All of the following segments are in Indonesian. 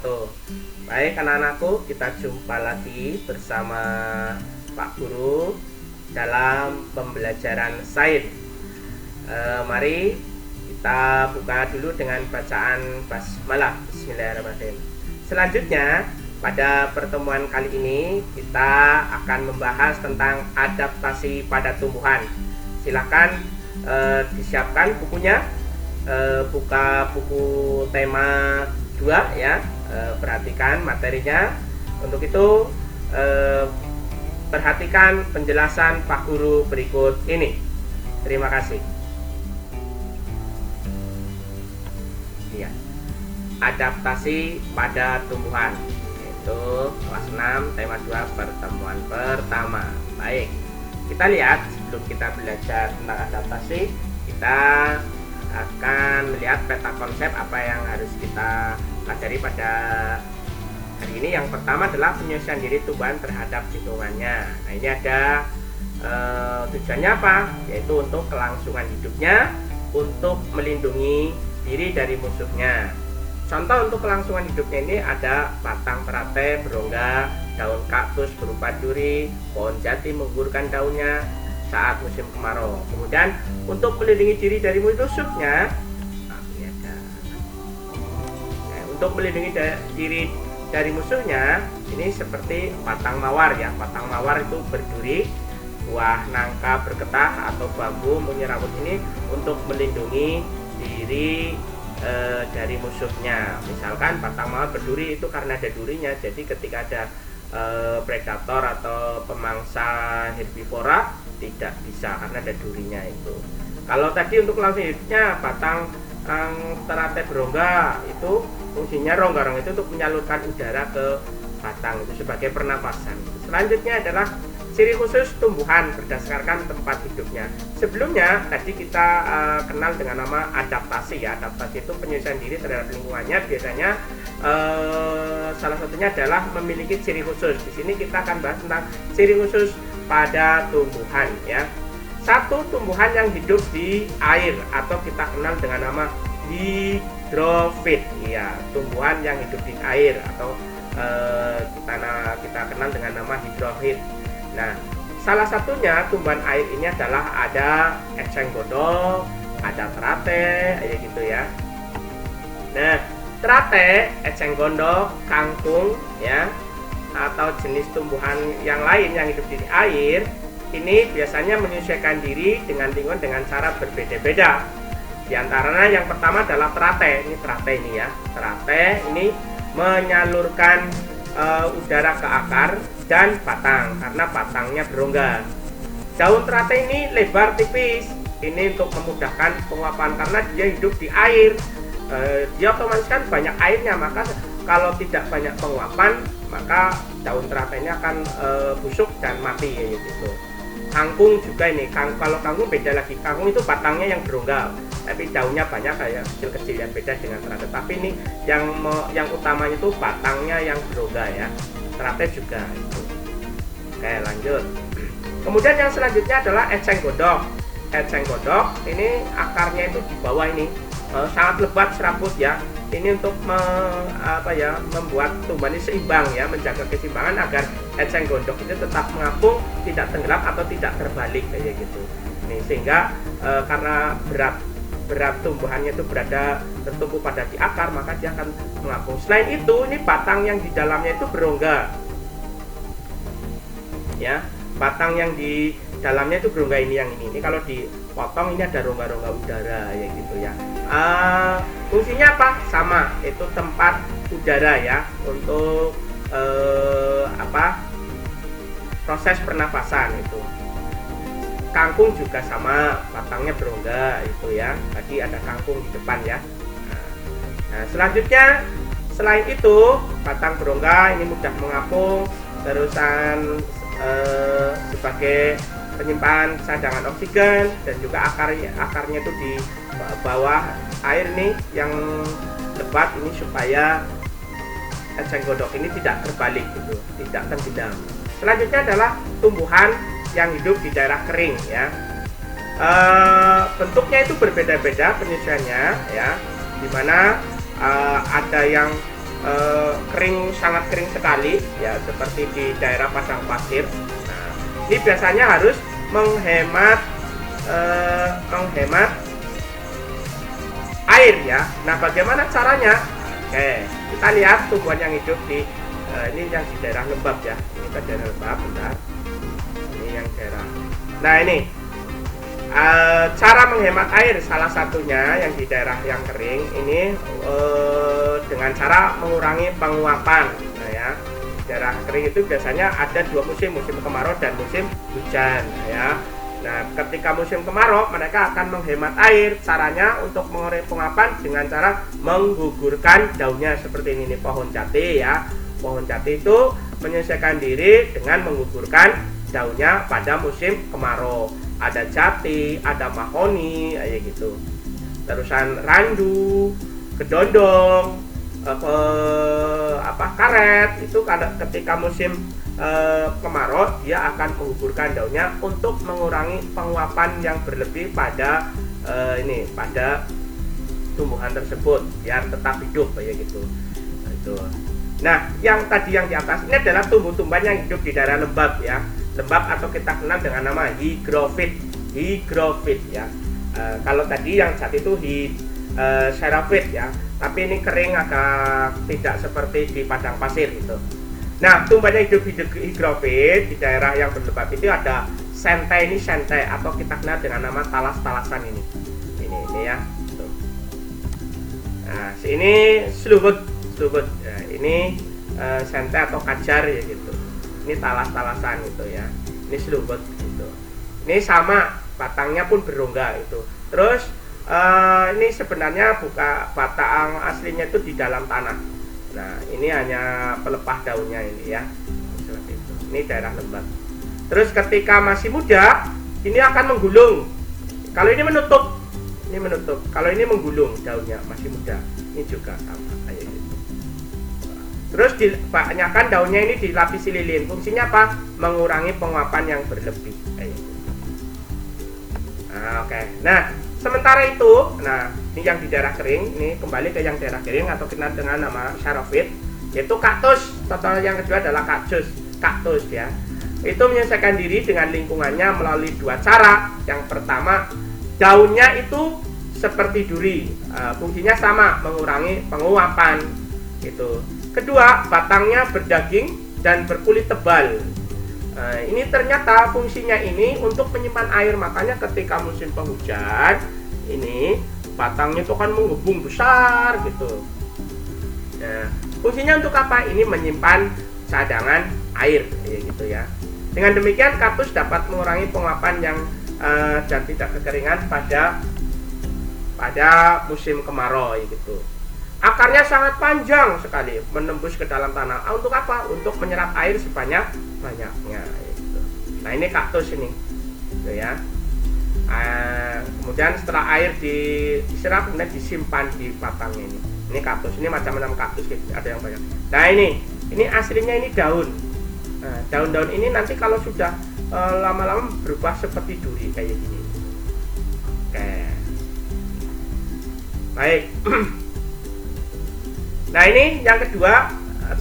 wabarakatuh. Baik anak-anakku, kita jumpa lagi bersama Pak Guru dalam pembelajaran sains. Mari kita buka dulu dengan bacaan basmalah. Bismillahirrahmanirrahim. Selanjutnya, pada pertemuan kali ini kita akan membahas tentang adaptasi pada tumbuhan. Silakan disiapkan bukunya, buka buku tema 2 ya, perhatikan materinya. Untuk itu perhatikan penjelasan Pak Guru berikut ini. Terima kasih. Ya, adaptasi pada tumbuhan, yaitu kelas 6 tema 2 pertemuan pertama. Baik, kita lihat sebelum kita belajar tentang adaptasi, kita akan melihat peta konsep apa yang harus kita pelajari pada hari ini. Yang pertama adalah penyesuaian diri tumbuhan terhadap lingkungannya. Nah, ini ada tujuannya apa? Yaitu untuk kelangsungan hidupnya, untuk melindungi diri dari musuhnya. Contoh untuk kelangsungan hidupnya ini ada batang teratai berongga, daun kaktus berupa duri, pohon jati menggugurkan daunnya saat musim kemarau. Kemudian untuk melindungi diri dari musuhnya, untuk melindungi diri dari musuhnya, ini seperti batang mawar ya. Batang mawar itu berduri, buah nangka bergetah atau bambu menyerabut ini untuk melindungi diri dari musuhnya. Misalkan batang mawar berduri itu karena ada durinya, jadi ketika ada predator atau pemangsa herbivora tidak bisa karena ada durinya itu. Kalau tadi untuk langsung hidupnya batang teratai berongga, itu fungsinya rongga-rongga itu untuk menyalurkan udara ke batang itu sebagai pernapasan. Selanjutnya adalah ciri khusus tumbuhan berdasarkan tempat hidupnya. Sebelumnya tadi kita kenal dengan nama adaptasi ya. Adaptasi itu penyesuaian diri terhadap lingkungannya. Biasanya salah satunya adalah memiliki ciri khusus. Di sini kita akan bahas tentang ciri khusus pada tumbuhan ya. Satu, tumbuhan yang hidup di air atau kita kenal dengan nama hidrofit ya. Tumbuhan yang hidup di air atau kita kenal dengan nama hidrofit. Nah, salah satunya tumbuhan air ini adalah ada eceng gondok, ada teratai, kayak gitu ya. Nah, teratai, eceng gondok, kangkung ya, atau jenis tumbuhan yang lain yang hidup di air, ini biasanya menyesuaikan diri dengan lingkungan dengan cara berbeda-beda. Di antaranya yang pertama adalah teratai. Ini teratai ini ya. Teratai ini menyalurkan udara ke akar dan batang karena batangnya berongga. Daun teratai ini lebar tipis, ini untuk memudahkan penguapan karena dia hidup di air. Dia otomatis kan banyak airnya, maka kalau tidak banyak penguapan maka daun teratai ini akan busuk dan mati ya gitu. Kangkung juga ini, kalau kangkung beda lagi. Kangkung itu batangnya yang berongga, tapi daunnya banyak kayak kecil-kecil, yang beda dengan teratai. Tapi ini yang utamanya itu batangnya yang berongga ya. Teratai juga itu. Oke, lanjut. Kemudian yang selanjutnya adalah eceng gondok. Eceng gondok ini akarnya itu di bawah ini, sangat lebat serabut ya. Ini untuk membuat tumbuhan ini seimbang ya, menjaga keseimbangan agar eceng gondok itu tetap mengapung, tidak tenggelam atau tidak terbalik kayak gitu. Ini sehingga karena berat tumbuhannya itu berada tertumpu pada di akar, maka dia akan mengapung. Selain itu, ini batang yang di dalamnya itu berongga. Ya, batang yang di dalamnya itu berongga ini yang ini. Ini kalau dipotong ini ada rongga-rongga udara ya gitu ya. Fungsinya apa? Sama, itu tempat udara ya untuk proses pernapasan itu. Kangkung juga sama, batangnya berongga itu ya. Tadi ada kangkung di depan ya. Nah, selanjutnya selain itu batang berongga ini mudah mengapung, terusan sebagai penyimpan cadangan oksigen, dan juga akarnya itu di bawah air nih yang lebat ini supaya eceng gondok ini tidak terbalik gitu, tidak tenggelam. Selanjutnya adalah tumbuhan yang hidup di daerah kering ya. Bentuknya itu berbeda-beda penyesuaiannya ya, dimana ada yang kering, sangat kering sekali ya, seperti di daerah padang pasir. Nah, ini biasanya harus menghemat air ya. Nah, bagaimana caranya? Oke, kita lihat tumbuhan yang hidup di ini yang di daerah lembab ya. Ini ke daerah lembab, bentar. Ini yang daerah. Nah, ini cara menghemat air salah satunya yang di daerah yang kering ini dengan cara mengurangi penguapan. Nah, ya, di daerah kering itu biasanya ada dua musim, musim kemarau dan musim hujan ya. Nah, ketika musim kemarau mereka akan menghemat air. Caranya untuk mengurangi penguapan dengan cara menggugurkan daunnya seperti ini nih, pohon jati ya. Pohon jati itu menyesuaikan diri dengan menggugurkan daunnya pada musim kemarau. Ada jati, ada mahoni kayak gitu. Terusan randu, kedondong, karet itu ketika musim kemarau dia akan menggugurkan daunnya untuk mengurangi penguapan yang berlebih pada pada tumbuhan tersebut biar tetap hidup kayak gitu. Nah, yang tadi yang di atas ini adalah tumbuh-tumbuhan yang hidup di daerah lembab ya. Lembab atau kita kenal dengan nama hygrofit ya. Kalau tadi yang jati itu xerophyt ya, tapi ini kering agak tidak seperti di padang pasir gitu. Nah, tumbuhan yang hidup di hygrofit di daerah yang berlembab itu ada sentai atau kita kenal dengan nama talas-talasan ini ya. Tuh. Nah, ini slubut. Nah, ini sentai atau kajar ya gitu. Ini talas-talasan gitu ya. Ini slubut gitu. Ini sama batangnya pun berongga itu. Terus ini sebenarnya batang aslinya itu di dalam tanah. Nah, ini hanya pelepah daunnya ini ya. Seperti itu. Ini daerah lembab. Terus ketika masih muda, ini akan menggulung. Kalau ini menutup. Kalau ini menggulung daunnya masih muda. Ini juga sama kayak gitu. Terus kebanyakan daunnya ini dilapisi lilin. Fungsinya apa? Mengurangi penguapan yang berlebih. Kayak gitu. Nah, oke. Nah, sementara itu, ini yang di daerah kering, ini kembali ke yang daerah kering atau kita dengan nama xerophyt, yaitu kaktus. Contoh yang kedua adalah kaktus ya. Itu menyesuaikan diri dengan lingkungannya melalui dua cara. Yang pertama, daunnya itu seperti duri, fungsinya sama, mengurangi penguapan gitu. Kedua, batangnya berdaging dan berkulit tebal. Ini ternyata fungsinya ini untuk menyimpan air, makanya ketika musim penghujan ini batangnya itu kan mengembung besar gitu. Nah, fungsinya untuk apa? Ini menyimpan cadangan air gitu ya. Dengan demikian kaktus dapat mengurangi penguapan yang dan tidak kekeringan pada musim kemarau gitu. Akarnya sangat panjang sekali menembus ke dalam tanah. Untuk apa? Untuk menyerap air sebanyak-banyaknya gitu. Nah, ini kaktus ini gitu ya. Kemudian setelah air diserap kemudian disimpan di batangnya ini. Ini kaktus, ini macam-macam kaktus gitu, ada yang banyak. Nah, ini aslinya ini daun. Nah, daun-daun ini nanti kalau sudah lama-lama berubah seperti duri kayak gini. Oke. Baik. Nah, ini yang kedua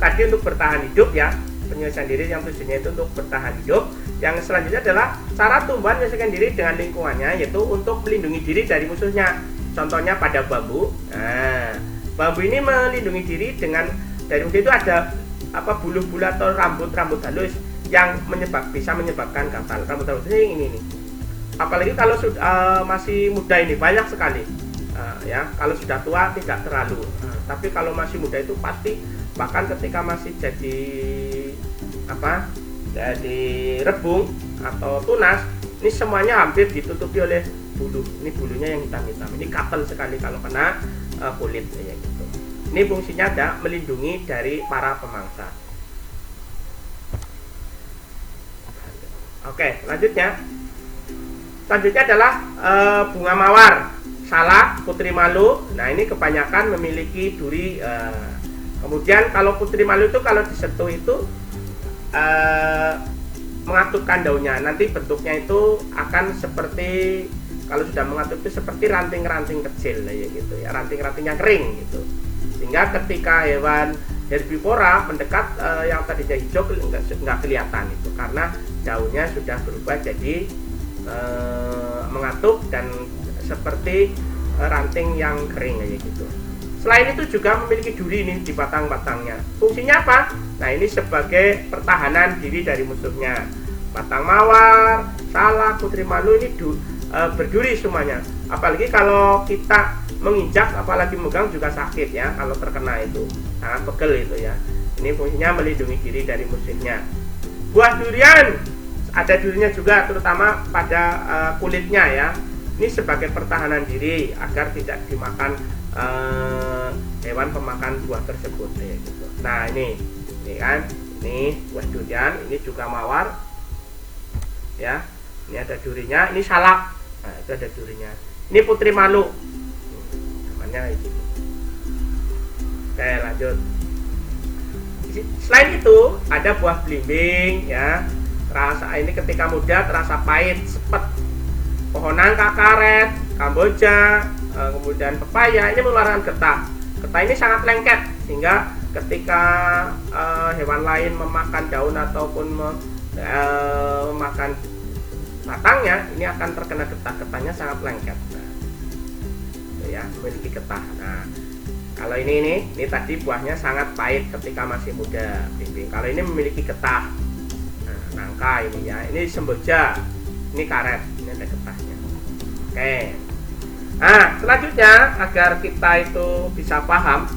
tadi untuk bertahan hidup ya, penyelesaian diri yang tujuannya itu untuk bertahan hidup. Yang selanjutnya adalah cara tumbuhan menyelesaikan diri dengan lingkungannya, yaitu untuk melindungi diri dari musuhnya. Contohnya pada bambu. Nah, bambu ini melindungi diri dari musuh itu ada bulu-bulu atau rambut-rambut halus yang bisa menyebabkan gatal. Rambut-rambut ini. Apalagi kalau masih muda ini banyak sekali. Ya, kalau sudah tua tidak terlalu. Tapi kalau masih muda itu pasti, bahkan ketika masih jadi rebung atau tunas, ini semuanya hampir ditutupi oleh bulu. Ini bulunya yang hitam-hitam. Ini gatal sekali kalau kena kulit ya gitu. Ini fungsinya ada melindungi dari para pemangsa. Oke, selanjutnya adalah bunga mawar. Salak, putri malu. Nah, ini kebanyakan memiliki duri. Kemudian kalau putri malu itu kalau disentuh itu mengatupkan daunnya. Nanti bentuknya itu akan seperti, kalau sudah mengatup itu seperti ranting-ranting kecil ya gitu ya, ranting-ranting yang kering gitu. Sehingga ketika hewan herbivora mendekat, yang tadinya hijau nggak kelihatan itu karena daunnya sudah berubah jadi mengatuk dan seperti ranting yang kering kayak gitu. Selain itu juga memiliki duri ini di batang-batangnya. Fungsinya apa? Nah, ini sebagai pertahanan diri dari musuhnya. Batang mawar, salak, putri malu ini berduri semuanya. Apalagi kalau kita menginjak, apalagi megang juga sakit ya kalau terkena itu. Sangat pegel itu ya. Ini fungsinya melindungi diri dari musuhnya. Buah durian ada durinya juga, terutama pada kulitnya ya. Ini sebagai pertahanan diri agar tidak dimakan hewan pemakan buah tersebut ya gitu. Nah, ini kan, ini buah durian, ini juga mawar ya. Ini ada durinya, ini salak. Nah, itu ada durinya. Ini putri malu. Namanya kayak gini. Oke, lanjut. Selain itu ada buah belimbing ya. Rasa ini ketika muda terasa pahit, sepet. Pohon nangka, karet, kamboja, kemudian pepaya ini mengeluarkan getah. Getah ini sangat lengket sehingga ketika hewan lain memakan daun ataupun memakan batangnya, ini akan terkena getah. Getahnya sangat lengket. Nah, ya, memiliki getah. Nah, kalau ini tadi buahnya sangat pahit ketika masih muda, bimbing. Kalau ini memiliki getah. Nah, nangka ini ya, ini semboja, ini karet, ini ada getahnya. Oke. Nah, selanjutnya agar kita itu bisa paham,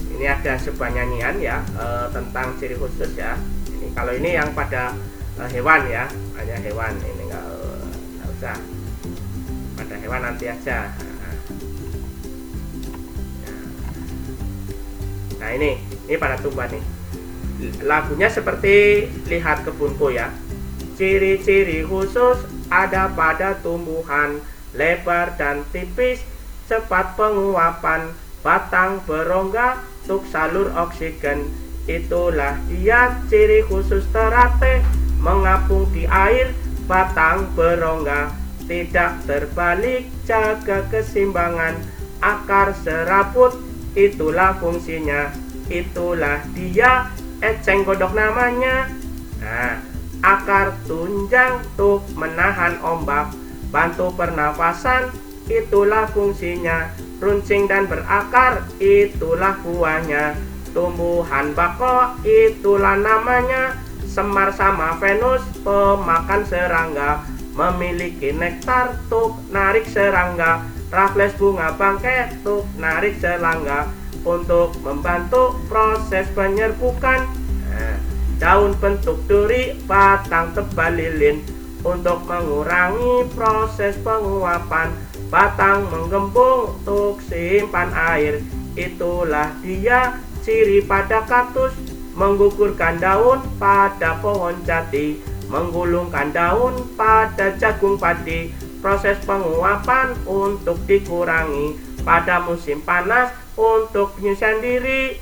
ini ada sebuah nyanyian ya tentang ciri khusus ya. Ini kalau ini yang pada hewan ya, hanya hewan, ini nggak usah pada hewan nanti aja. Nah, ini pada tumbuhan nih. Lagunya seperti lihat kebunku ya. Ciri-ciri khusus ada pada tumbuhan lebar dan tipis, cepat penguapan, batang berongga untuk salur oksigen. Itulah dia ciri khusus terate, mengapung di air, batang berongga, tidak terbalik, jaga keseimbangan, akar serabut, itulah fungsinya, itulah dia, eceng godok namanya. Nah, akar tunjang untuk menahan ombak, bantu pernafasan, itulah fungsinya, runcing dan berakar, itulah buahnya, tumbuhan bako, itulah namanya, semar sama Venus, pemakan serangga, memiliki nektar untuk narik serangga, Raffles bunga bangkai untuk narik serangga, untuk membantu proses penyerbukan. Nah, daun bentuk duri, batang tebal lilin, untuk mengurangi proses penguapan, batang menggembung untuk simpan air. Itulah dia ciri pada kaktus, menggugurkan daun pada pohon jati, menggulungkan daun pada jagung padi, proses penguapan untuk dikurangi pada musim panas untuk penyucian diri.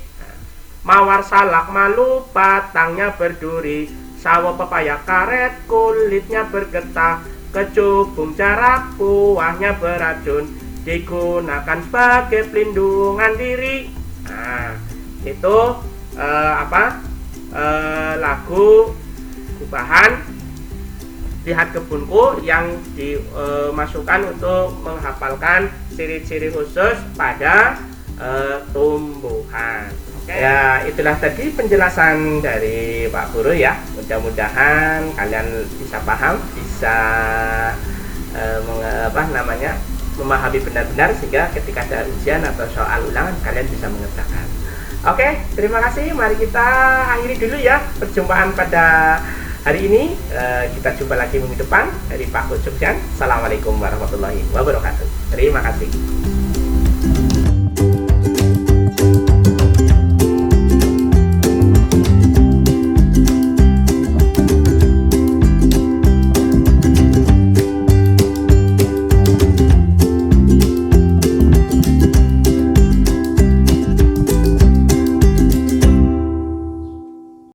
Mawar salak malu, batangnya berduri, sawo pepaya karet, kulitnya bergetah, kecubung jarak, buahnya beracun, digunakan sebagai pelindungan diri. Nah, itu lagu gubahan lihat kebunku yang dimasukkan untuk menghafalkan ciri-ciri khusus pada tumbuhan. Ya, itulah tadi penjelasan dari Pak Guru ya. Mudah-mudahan kalian bisa paham, bisa memahami benar-benar sehingga ketika ada ujian atau soal ulangan kalian bisa mengerjakan. Oke, terima kasih. Mari kita akhiri dulu ya perjumpaan pada hari ini. Kita jumpa lagi minggu depan dari Pak Guru Sukjan. Assalamualaikum warahmatullahi wabarakatuh. Terima kasih.